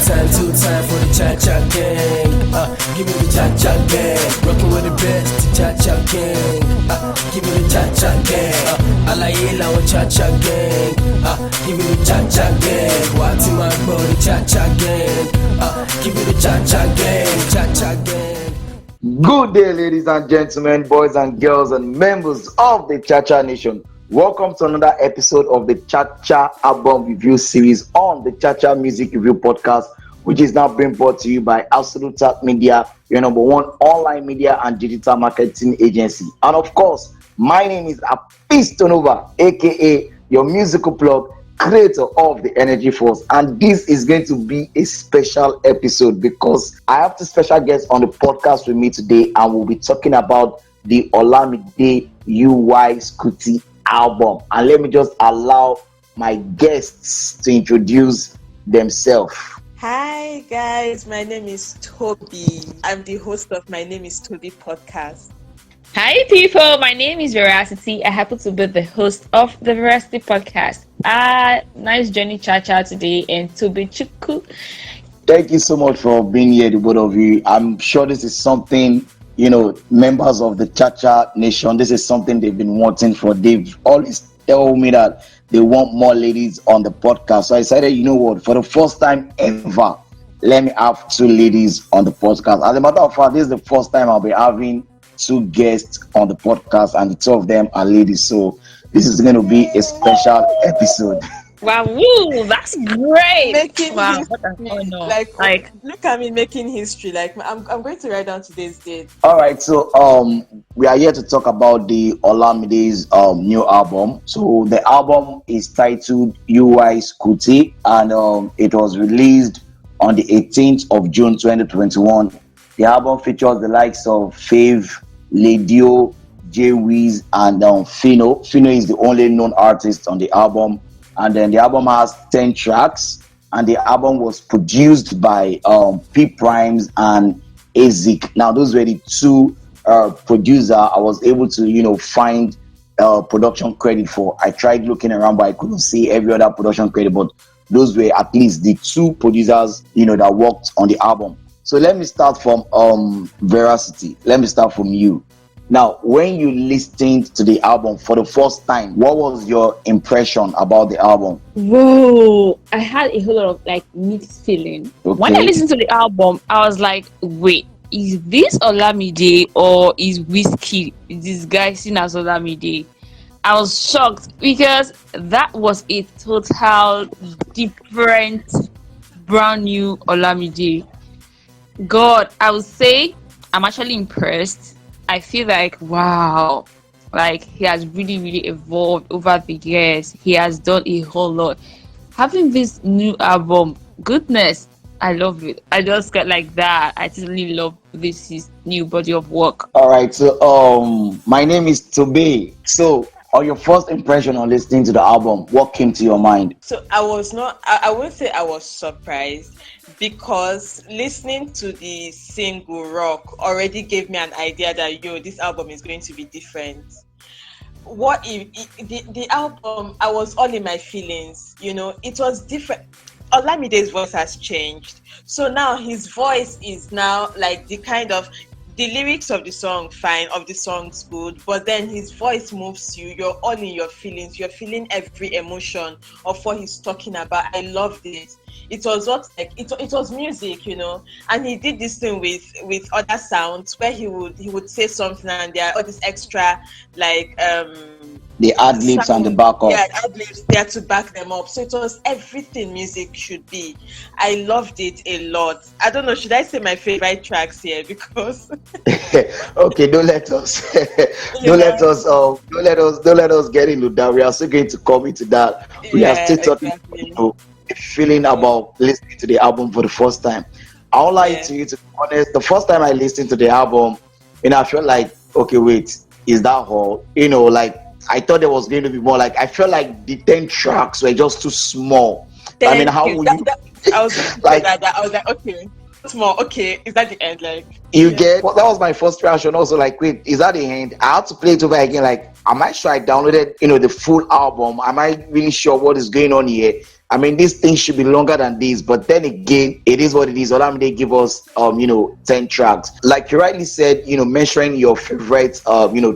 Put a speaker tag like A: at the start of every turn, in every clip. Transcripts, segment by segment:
A: two time for the cha-cha gang. Give me the cha-cha gang. Rockin' with the best, the cha-cha gang. Give me the cha-cha gang. Alayela with cha-cha gang. Give me the cha-cha gang. What's in my body, cha-cha gang. Give me the cha-cha gang, cha-cha gang.
B: Good day, ladies and gentlemen, boys and girls, and members of the Cha-Cha Nation. Welcome to another episode of the Cha-Cha album review series on the Cha-Cha Music Review Podcast, which is now being brought to you by Absolute Media, your number one online media and digital marketing agency. And of course, my name is Hafeestonova, aka your musical plug, creator of the Energy Force, and this is going to be a special episode because I have two special guests on the podcast with me today, and we'll be talking about the Olamide Scuti album. And let me just allow my guests to introduce themselves.
C: Hi guys, my name is Toby. I'm the host of My Name is Toby podcast.
D: Hi people, my name is Veracity. I happen to be the host of the Veracity podcast. Nice journey Cha-Cha today, and Toby Chuku.
B: Thank you so much for being here, the both of you. I'm sure this is something, members of the Cha-Cha Nation, this is something they've been wanting for. They've always told me that they want more ladies on the podcast. So I decided, for the first time ever, let me have two ladies on the podcast. As a matter of fact, this is the first time I'll be having two guests on the podcast, and the two of them are ladies. So this is going to be a special episode.
D: Wow, woo, that's great.
C: Making
D: wow,
C: history. Like, look at me making history. Like, I'm going to write down today's date.
B: All right, so we are here to talk about the Olamide's new album. So the album is titled Scuti, and it was released on the 18th of June 2021. The album features the likes of Fave, Layydoe, Jaywillz, and Phyno. Phyno is the only known artist on the album. And then the album has 10 tracks, and the album was produced by P.Prime and Eskeezondbeat. Now, those were the two producers I was able to, find production credit for. I tried looking around, but I couldn't see every other production credit, but those were at least the two producers, that worked on the album. So let me start from Veracity. Let me start from you. Now, when you listened to the album for the first time, what was your impression about the album?
D: Whoa, I had a whole lot of mixed feeling.
B: Okay.
D: When I listened to the album, I was like, wait, is this Olamide or is Whiskey this guy seen as Olamide? I was shocked because that was a total different, brand new Olamide. God, I would say I'm actually impressed. I feel like, wow, he has really, really evolved over the years. He has done a whole lot. Having this new album, goodness, I love it. I just get like that. I totally love his new body of work.
B: All right, so my name is Toby. So on your first impression on listening to the album, what came to your mind?
C: So I wouldn't say I was surprised, because listening to the single Rock already gave me an idea that this album is going to be different. What if the album, I was all in my feelings, it was different. Olamide's voice has changed, so now his voice is now like the lyrics of the song fine, of the song's good, but then his voice moves you. You're all in your feelings. You're feeling every emotion of what he's talking about. I loved it. It was it was music, and he did this thing with other sounds where he would say something and there are all this extra
B: the ad-libs and the backup.
C: Yeah, ad-libs there to back them up. So it was everything music should be. I loved it a lot. I don't know, should I say my favorite tracks here? Because
B: okay, don't let us get into that. We are still going to come into that. We are still talking about feeling about listening to the album for the first time. I won't lie to you, to be honest. The first time I listened to the album, I felt like, okay, wait, is that all? I thought there was going to be more. I felt like the 10 tracks were just too small. How would you?
C: I was like, okay, small. Okay, is that the end?
B: You get? Well, that was my first reaction. Also, wait, is that the end? I had to play it over again. Am I sure I downloaded, the full album? Am I really sure what is going on here? I mean, this thing should be longer than this, but then again, it is what it is. Olamide give us, 10 tracks. Like you rightly said, mentioning your favorite,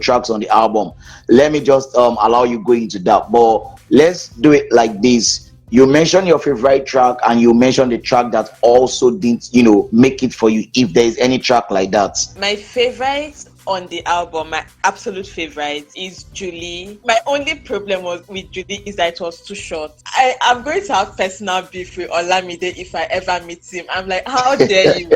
B: tracks on the album. Let me just allow you go into that. But let's do it like this. You mention your favorite track, and you mention the track that also didn't, make it for you. If there is any track like that,
C: My favorite on the album, my absolute favorite, is Julie. My only problem was with Julie is that it was too short. I'm going to have personal beef with Olamide if I ever meet him. I'm like, how dare you?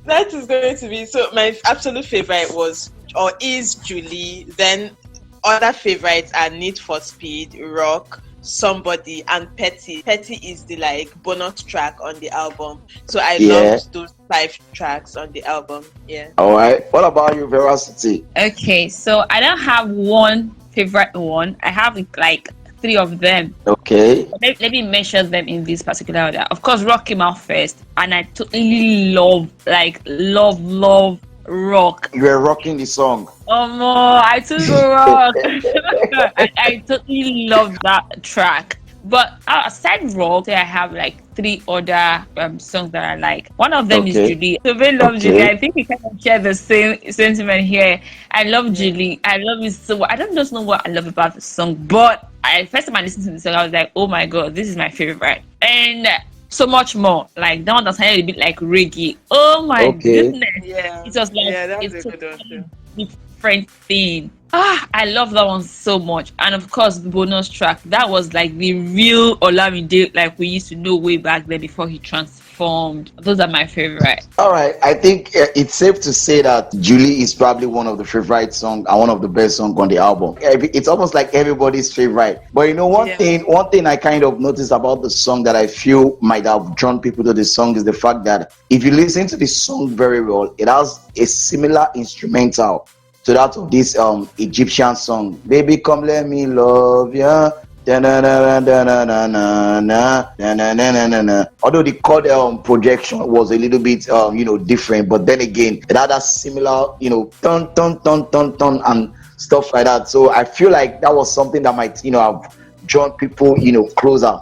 C: That is going to be so. My absolute favorite was or is Julie. Then other favorites are Need for Speed, Rock, Somebody, and Petty. Petty is the bonus track on the album. So I loved those 5 tracks on the album. Yeah.
B: All right. What about you, Veracity?
D: Okay, so I don't have one favorite one. I have 3 of them.
B: Okay.
D: Let me mention them in this particular order. Of course, Rock came out first, and I totally love Rock.
B: You were rocking the song.
D: I took Rock. I totally love that track. But aside Rock, I have 3 other songs that I like. One of them is Julie. So very love Julie. I think we kind of share the same sentiment here. I love Julie. I love it so. I don't just know what I love about the song, but first time I listened to the song, I was like, oh my god, this is my favorite. And so much more. That one that sounded a bit like reggae. Oh my goodness.
C: Yeah.
D: It was
C: that's a good one too.
D: Different thing. I love that one so much. And of course, the bonus track, that was the real Olamide we used to know way back then before he transformed. Those are my favorite.
B: All right, I think it's safe to say that Julie is probably one of the favorite songs and one of the best songs on the album. It's almost like everybody's favorite. But one thing I kind of noticed about the song that I feel might have drawn people to the song is the fact that if you listen to the song very well, it has a similar instrumental to that of this Egyptian song. Baby, come let me love ya. Although the chord projection was a little bit different, but then again it had a similar ton ton ton ton ton and stuff like that. So I feel like that was something that might have drawn people closer.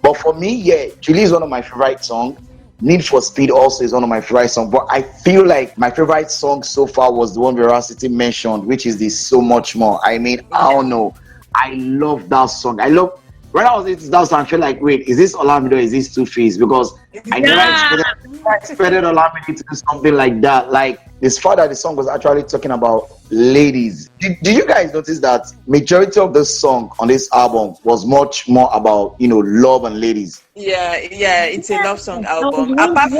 B: But for me, Julie is one of my favorite songs. Need for Speed also is one of my favorite songs, but I feel like my favorite song so far was the one Veracity mentioned, which is the So Much More. I mean, I don't know. I love that song. When I was listening to that song, I feel like, wait, is this Olamide or is this Two-Face? Because I never expected Olamide to do something like that. This fact that the song was actually talking about ladies. Did you guys notice that majority of the song on this album was much more about love and ladies?
C: Yeah, it's a love song album. Apart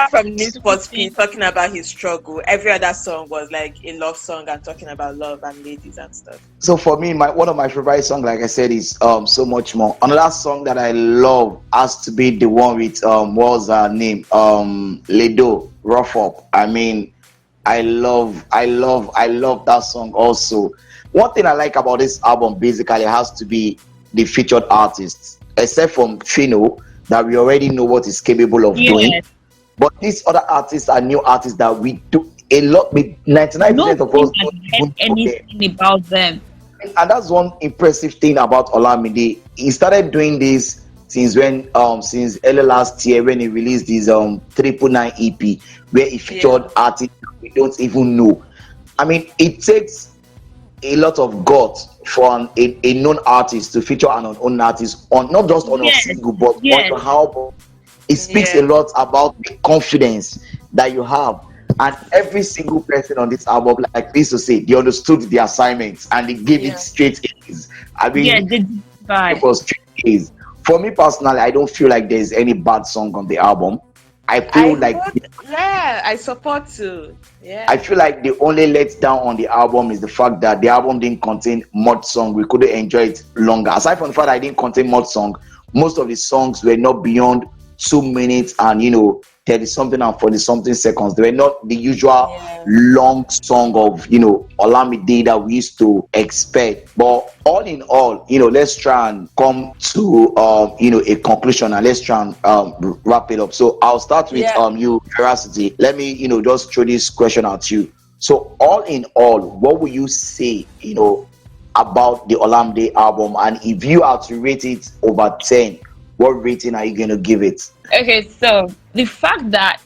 C: from Need for Speed talking about his struggle, every other song was a love song and talking about love and ladies and stuff.
B: So for me, one of my favorite songs, like I said, is So Much More. Another song that I love has to be the one with what was her name? Layydoe, Rough Up. I mean, I love that song also. One thing I like about this album basically has to be the featured artists, except from Phyno, that we already know what he's capable of doing. But these other artists are new artists that we do a lot with. 99% of us don't even know
D: anything about them.
B: And that's one impressive thing about Olamide. He started doing this since early last year when he released his 999 EP, where he featured artists we don't even know. I mean, it takes a lot of guts for a known artist to feature an unknown artist on not just on a single but on your album. It speaks a lot about the confidence that you have. And every single person on this album, like this to say, they understood the assignments and they gave it straight A's. I mean, it was straight A's. For me personally, I don't feel like there's any bad song on the album. I
C: support too. Yeah.
B: I feel like the only letdown on the album is the fact that the album didn't contain much song. We couldn't enjoy it longer. Aside from the fact that it didn't contain much song, most of the songs were not beyond 2 minutes and 30 something and 40 something seconds. They were not the usual long song of Olamide that we used to expect. But all in all, let's try and come to a conclusion and let's try and wrap it up. So I'll start with you, Veracity. Let me just throw this question at you. So all in all, what would you say about the Olamide album, and if you are to rate it over 10, what rating are you going to give it?
D: Okay, so the fact that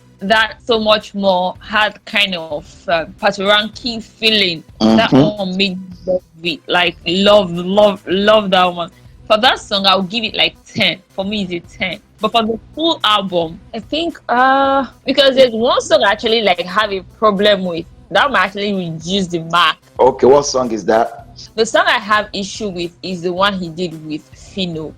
D: so much more had kind of patriarchy feeling, that one made me love it. Like love that one. For that song, I'll give it like 10. For me, it's a 10. But for the full album, I think because there's one song I actually like have a problem with. That might actually reduce the mark.
B: Okay, what song is that?
D: The song I have issue with is the one he did with Phyno.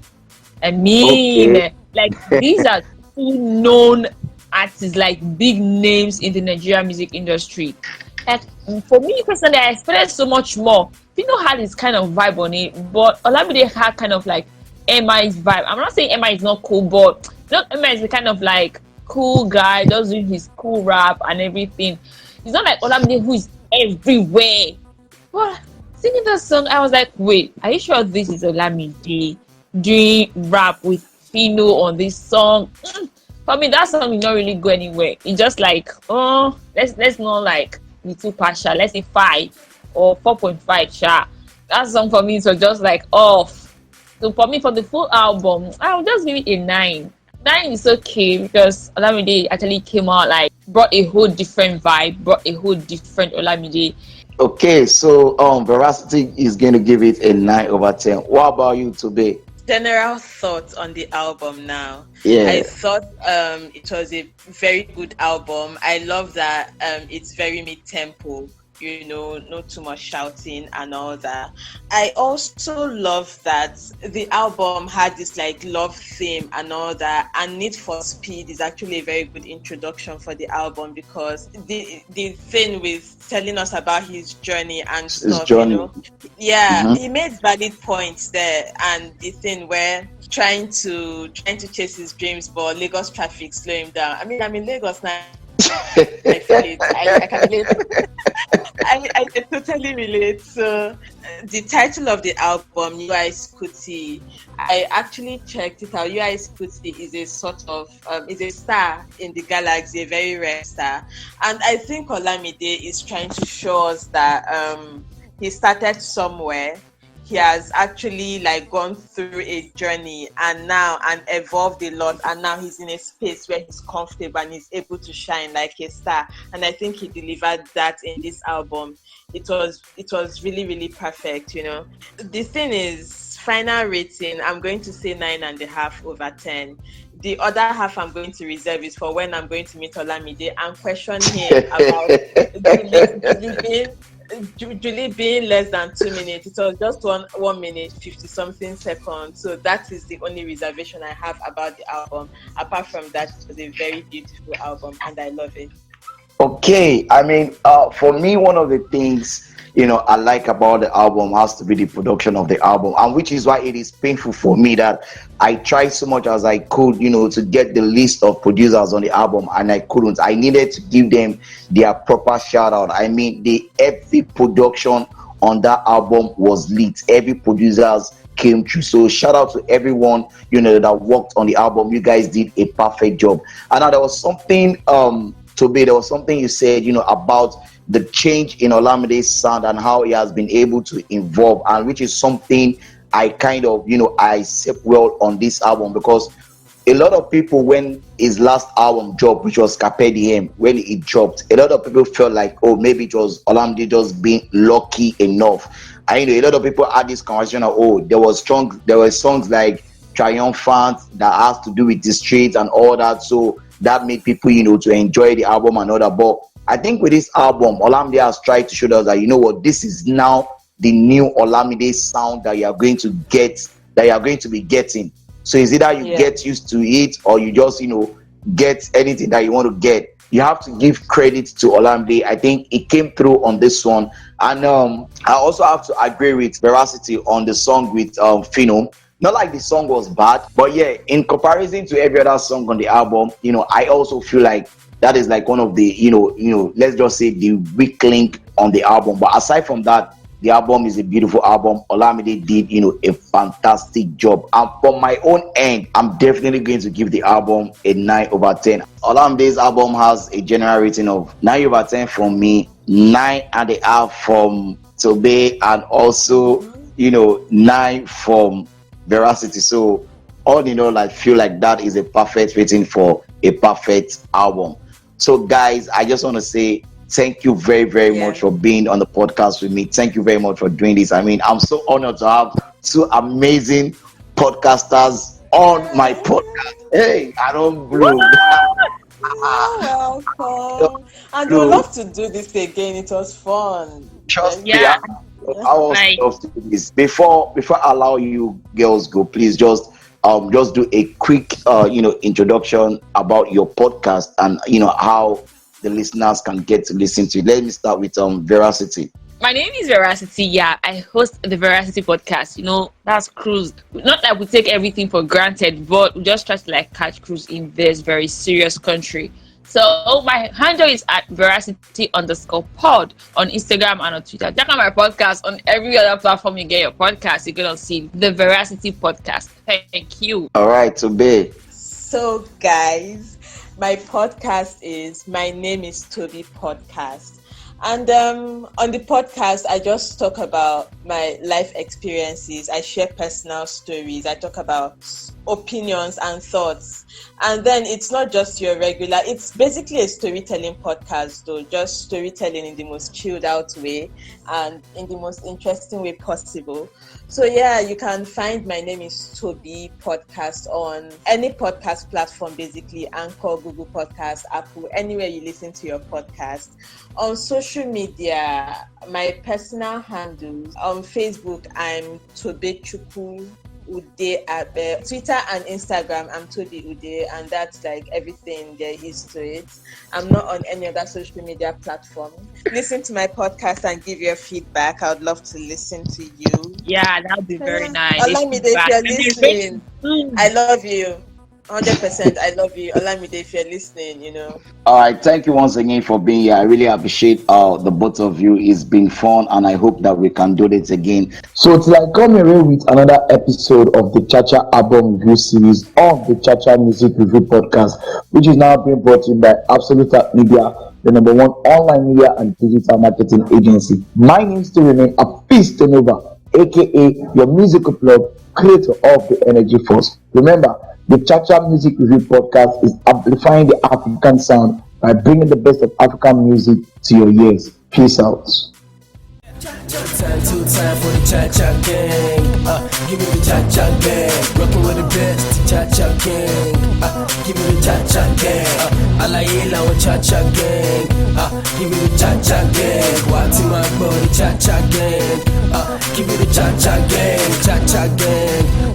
D: I mean,
B: Okay.
D: like these are two known artists, like big names in the Nigerian music industry. Like for me personally, I expected so much more. Phyno had his kind of vibe on it, but Olamide had kind of like MI's vibe. I'm not saying MI is not cool, but MI is the kind of like cool guy, does doing his cool rap and everything. It's not like Olamide who is everywhere. But singing that song, I was like, wait, are you sure this is Olamide doing rap with Phyno on this song? For me, that song did not really go anywhere. It's just like, oh, let's not like be too partial. Let's say 5 or 4.5. Sure. That song for me was just like off. So for me, for the full album, I'll just give it a 9. 9 is okay because Olamide actually came out like brought a whole different vibe, brought a whole different Olamide.
B: Okay, so Veracity is going to give it a 9 over 10. What about you, Tobe?
C: General thoughts on the album now.
B: Yeah.
C: I thought it was a very good album. I love that it's very mid-tempo, you know, not too much shouting and all that. I also love that the album had this like love theme and all that, and Need for Speed is actually a very good introduction for the album because the thing with telling us about his journey and stuff, you know, he made valid points there, and the thing where trying to chase his dreams, but Lagos traffic slow him down. I mean, I'm in Lagos now. I feel it. I can relate. I can totally relate. So the title of the album, UI Scuti, I actually checked it out. UI Scuti is a sort of is a star in the galaxy, a very rare star, and I think Olamide is trying to show us that he started somewhere. He has actually like gone through a journey and evolved a lot, and now he's in a space where he's comfortable and he's able to shine like a star. And I think he delivered that in this album. It was really, really perfect, you know. The thing is, final rating, I'm going to say 9.5 over 10. The other half I'm going to reserve is for when I'm going to meet Olamide and question him about Julie being less than 2 minutes. It was just 1 minute 50 something seconds. So that is the only reservation I have about the album. Apart from that, it was a very beautiful album and I love it.
B: Okay, I mean, for me, one of the things I like about the album has to be the production of the album, and which is why it is painful for me that I tried so much as I could, to get the list of producers on the album, and I couldn't. I needed to give them their proper shout out. I mean, every production on that album was lit. Every producers came through. So shout out to everyone that worked on the album. You guys did a perfect job. And now there was something there was something you said about the change in Olamide's sound and how he has been able to evolve, and which is something I kind of I accept well on this album, because a lot of people, when his last album dropped, which was Carpe Diem, when it dropped, a lot of people felt like, oh, maybe it was Olamide just being lucky enough. I know a lot of people had this conversation of, oh, there were songs like Triumphant that has to do with the streets and all that, so that made people to enjoy the album and all that. But I think with this album, Olamide has tried to show us that this is now the new Olamide sound that you are going to get, that you are going to be getting. So it's either you get used to it, or you just get anything that you want to get. You have to give credit to Olamide. I think it came through on this one, and I also have to agree with Veracity on the song with Phyno. Not like the song was bad, but yeah, in comparison to every other song on the album, I also feel like that is like one of the, let's just say the weak link on the album. But aside from that, the album is a beautiful album. Olamide did, a fantastic job. And from my own end, I'm definitely going to give the album a 9 over 10. Olamide's album has a general rating of 9 over 10 from me, 9.5 from Tobe, and also 9 from Veracity. So all in all, I feel like that is a perfect fitting for a perfect album. So guys, I just want to say thank you very, very much for being on the podcast with me. Thank you very much for doing this. I mean, I'm so honored to have two amazing podcasters on my podcast. Hey, I don't blow.
C: You're welcome. And we'd love to do this again. It was fun.
B: Trust me, I was love to do this. Before I allow you girls go, please just do a quick introduction about your podcast and how the listeners can get to listen to it. Let me start with Veracity.
D: My name is Veracity. Yeah, I host the Veracity podcast. That's cruise. Not that we take everything for granted, but we just try to catch cruise in this very serious country. So my handle is at Veracity_pod on Instagram and on Twitter. Check out my podcast on every other platform you get your podcast. You're gonna see the Veracity podcast. Thank you.
B: All right, Tobe.
C: So guys, my podcast is My Name is Toby Podcast. And on the podcast, I just talk about my life experiences. I share personal stories. I talk about opinions and thoughts. And then it's not just your regular, it's basically a storytelling podcast, though, just storytelling in the most chilled out way and in the most interesting way possible. So yeah, you can find My Name is Toby Podcast on any podcast platform, basically Anchor, Google Podcast, Apple, anywhere you listen to your podcast. On social media, my personal handles on Facebook, I'm Tobechuku Ude Abe. Twitter and Instagram, I'm Toby Ude, and that's everything there is to it. I'm not on any other social media platform. Listen to my podcast and give your feedback. I would love to listen to you.
D: Yeah, that would be very nice.
C: Olamide, if you're listening, I love you. 100%, I love you. Olamide, if you're listening,
B: All right, thank you once again for being here. I really appreciate the both of you. It's been fun, and I hope that we can do this again. So till I come here with another episode of the Chacha album review series on the Chacha Music Review Podcast, which is now being brought to you by Absolute Media, the number one online media and digital marketing agency. My name still remains Hafeestonova, aka your musical plug, creator of the Energy Force. Remember, the Chacha Music Review Podcast is amplifying the African sound by bringing the best of African music to your ears. Peace out.
A: Time for the Cha-Cha gang. Give me the Cha-Cha gang. Rockin' with the best, Cha-Cha gang. Give me the Cha-Cha gang. Layydoe Cha-Cha gang. Give me the Cha-Cha gang. What's my body, Cha-Cha gang. Give me the Cha-Cha gang. Cha-Cha gang.